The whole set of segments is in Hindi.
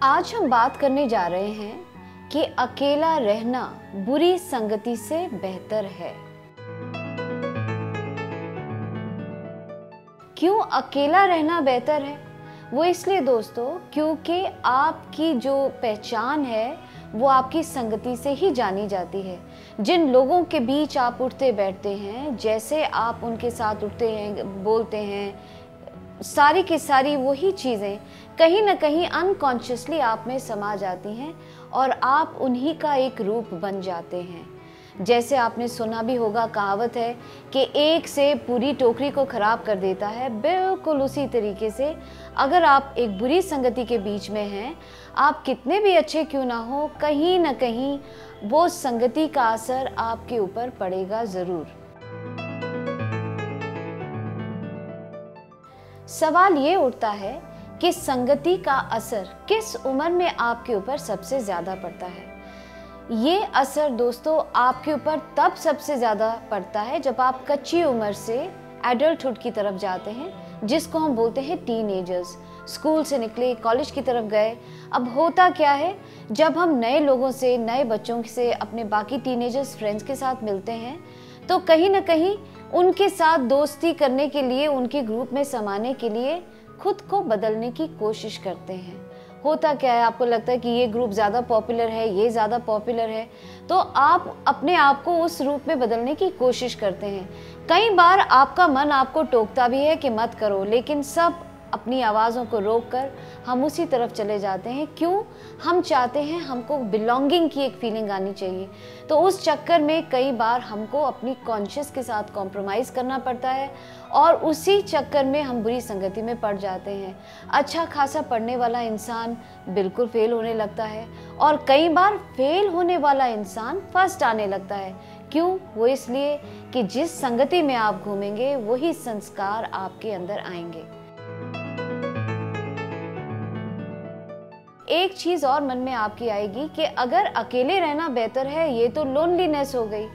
आज हम बात करने जा रहे हैं कि अकेला रहना बुरी संगति से बेहतर है। क्यों अकेला रहना बेहतर है? वो इसलिए दोस्तों, क्योंकि आपकी जो पहचान है वो आपकी संगति से ही जानी जाती है। जिन लोगों के बीच आप उठते बैठते हैं, जैसे आप उनके साथ उठते हैं, बोलते हैं, सारी की सारी वही चीज़ें कहीं ना कहीं अनकॉन्शियसली आप में समा जाती हैं और आप उन्हीं का एक रूप बन जाते हैं। जैसे आपने सुना भी होगा, कहावत है कि एक से पूरी टोकरी को खराब कर देता है। बिल्कुल उसी तरीके से अगर आप एक बुरी संगति के बीच में हैं, आप कितने भी अच्छे क्यों ना हो, कहीं ना कहीं वो संगति का असर आपके ऊपर पड़ेगा ज़रूर। सवाल ये उठता है कि संगति का असर किस उम्र में आपके ऊपर सबसे ज़्यादा पड़ता है। ये असर दोस्तों आपके ऊपर तब सबसे ज़्यादा पड़ता है जब आप कच्ची उम्र से एडल्टहुड की तरफ जाते हैं, जिसको हम बोलते हैं टीनेजर्स। स्कूल से निकले, कॉलेज की तरफ गए। अब होता क्या है, जब हम नए लोगों से, नए बच्चों से, अपने बाकी टीनेजर्स फ्रेंड्स के साथ मिलते हैं तो कहीं ना कहीं उनके साथ दोस्ती करने के लिए, उनके ग्रुप में समाने के लिए खुद को बदलने की कोशिश करते हैं। होता क्या है, आपको लगता है कि ये ग्रुप ज़्यादा पॉपुलर है, ये ज़्यादा पॉपुलर है, तो आप अपने आप को उस रूप में बदलने की कोशिश करते हैं। कई बार आपका मन आपको टोकता भी है कि मत करो, लेकिन सब अपनी आवाज़ों को रोककर हम उसी तरफ चले जाते हैं। क्यों? हम चाहते हैं, हमको बिलोंगिंग की एक फीलिंग आनी चाहिए। तो उस चक्कर में कई बार हमको अपनी कॉन्शियस के साथ कॉम्प्रोमाइज़ करना पड़ता है और उसी चक्कर में हम बुरी संगति में पड़ जाते हैं। अच्छा खासा पढ़ने वाला इंसान बिल्कुल फेल होने लगता है और कई बार फेल होने वाला इंसान फर्स्ट आने लगता है। क्यों? वो इसलिए कि जिस संगति में आप घूमेंगे वही संस्कार आपके अंदर आएंगे। एक चीज़ और मन में आपकी आएगी कि अगर अकेले रहना बेहतर है, ये तो लोनलीनेस हो गई।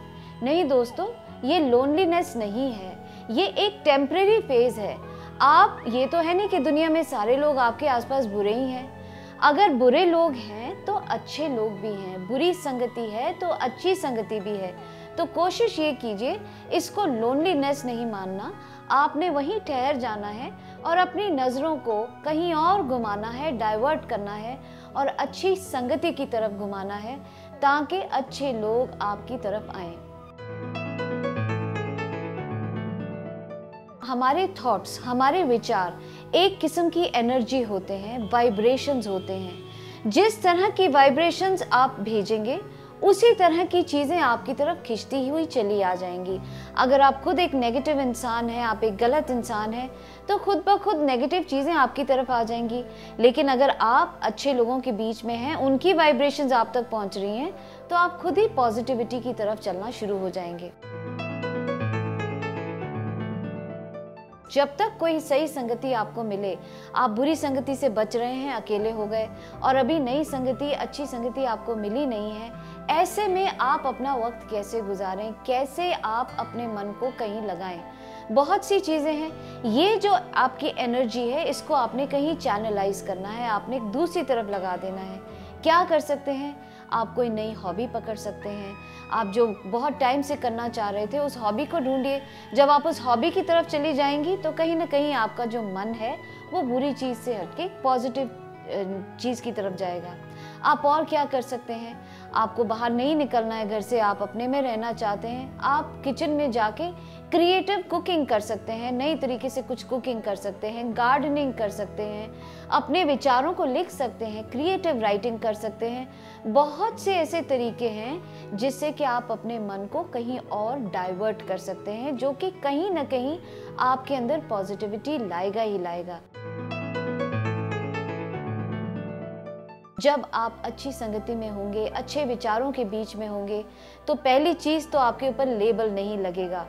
नहीं दोस्तों, ये लोनलीनेस नहीं है, ये एक टेम्परेरी फेज है। आप ये तो है नहीं कि दुनिया में सारे लोग आपके आसपास बुरे ही हैं। अगर बुरे लोग हैं तो अच्छे लोग भी हैं, बुरी संगति है तो अच्छी संगति भी है। तो कोशिश ये कीजिए, इसको लोनलीनेस नहीं मानना, आपने वहीं ठहर जाना है और अपनी नज़रों को कहीं और घुमाना है, डाइवर्ट करना है और अच्छी संगति की तरफ घुमाना है, ताकि अच्छे लोग आपकी तरफ आएं। हमारे थॉट्स, हमारे विचार एक किस्म की एनर्जी होते हैं, वाइब्रेशंस होते हैं। जिस तरह की वाइब्रेशंस आप भेजेंगे उसी तरह की चीज़ें आपकी तरफ खिंचती हुई चली आ जाएंगी। अगर आप खुद एक नेगेटिव इंसान हैं, आप एक गलत इंसान हैं, तो खुद ब खुद नेगेटिव चीज़ें आपकी तरफ आ जाएंगी। लेकिन अगर आप अच्छे लोगों के बीच में हैं, उनकी वाइब्रेशंस आप तक पहुंच रही हैं, तो आप खुद ही पॉजिटिविटी की तरफ चलना शुरू हो जाएंगे। जब तक कोई सही संगति आपको मिले, आप बुरी संगति से बच रहे हैं, अकेले हो गए और अभी नई संगति, अच्छी संगति आपको मिली नहीं है, ऐसे में आप अपना वक्त कैसे गुजारें, कैसे आप अपने मन को कहीं लगाएं। बहुत सी चीज़ें हैं। ये जो आपकी एनर्जी है, इसको आपने कहीं चैनलाइज करना है, आपने दूसरी तरफ लगा देना है। क्या कर सकते हैं? आप कोई नई हॉबी पकड़ सकते हैं। आप जो बहुत टाइम से करना चाह रहे थे, उस हॉबी को ढूंढिए। जब आप उस हॉबी की तरफ चली जाएंगी तो कहीं ना कहीं आपका जो मन है वो बुरी चीज़ से हटके पॉजिटिव चीज़ की तरफ जाएगा। आप और क्या कर सकते हैं? आपको बाहर नहीं निकलना है घर से, आप अपने में रहना चाहते हैं, आप किचन में जाके क्रिएटिव कुकिंग कर सकते हैं, नई तरीके से कुछ कुकिंग कर सकते हैं, गार्डनिंग कर सकते हैं, अपने विचारों को लिख सकते हैं, क्रिएटिव राइटिंग कर सकते हैं। बहुत से ऐसे तरीके हैं जिससे कि आप अपने मन को कहीं और डाइवर्ट कर सकते हैं, जो कि कहीं ना कहीं आपके अंदर पॉजिटिविटी लाएगा ही लाएगा। जब आप अच्छी संगति में होंगे, अच्छे विचारों के बीच में होंगे, तो पहली चीज़ तो आपके ऊपर लेबल नहीं लगेगा।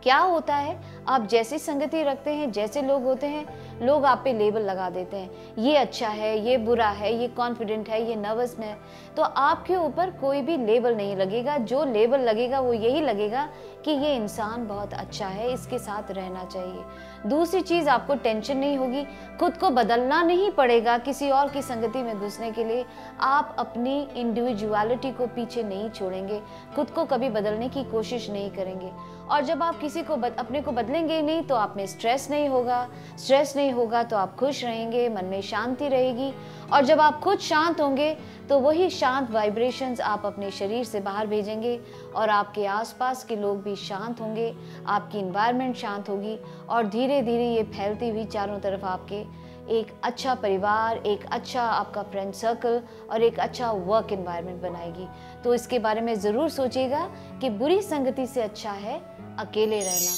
क्या होता है, आप जैसी संगति रखते हैं, जैसे लोग होते हैं, लोग आप पे लेबल लगा देते हैं, ये अच्छा है, ये बुरा है, ये कॉन्फिडेंट है, ये नर्वस है। तो आपके ऊपर कोई भी लेबल नहीं लगेगा। जो लेबल लगेगा वो यही लगेगा कि ये इंसान बहुत अच्छा है, इसके साथ रहना चाहिए। दूसरी चीज़, आपको टेंशन नहीं होगी, खुद को बदलना नहीं पड़ेगा किसी और की संगति में घुसने के लिए। आप अपनी इंडिविजुअलिटी को पीछे नहीं छोड़ेंगे, खुद को कभी बदलने की कोशिश नहीं करेंगे। और जब आप किसी को अपने को बदलेंगे ही नहीं तो आप में स्ट्रेस नहीं होगा। स्ट्रेस नहीं होगा तो आप खुश रहेंगे, मन में शांति रहेगी। और जब आप खुद शांत होंगे तो वही शांत वाइब्रेशंस आप अपने शरीर से बाहर भेजेंगे और आपके आसपास के लोग भी शांत होंगे, आपकी इन्वायरमेंट शांत होगी और धीरे धीरे ये फैलती हुई चारों तरफ आपके एक अच्छा परिवार, एक अच्छा आपका फ्रेंड सर्कल और एक अच्छा वर्क एनवायरनमेंट बनाएगी। तो इसके बारे में ज़रूर सोचिएगा कि बुरी संगति से अच्छा है अकेले रहना।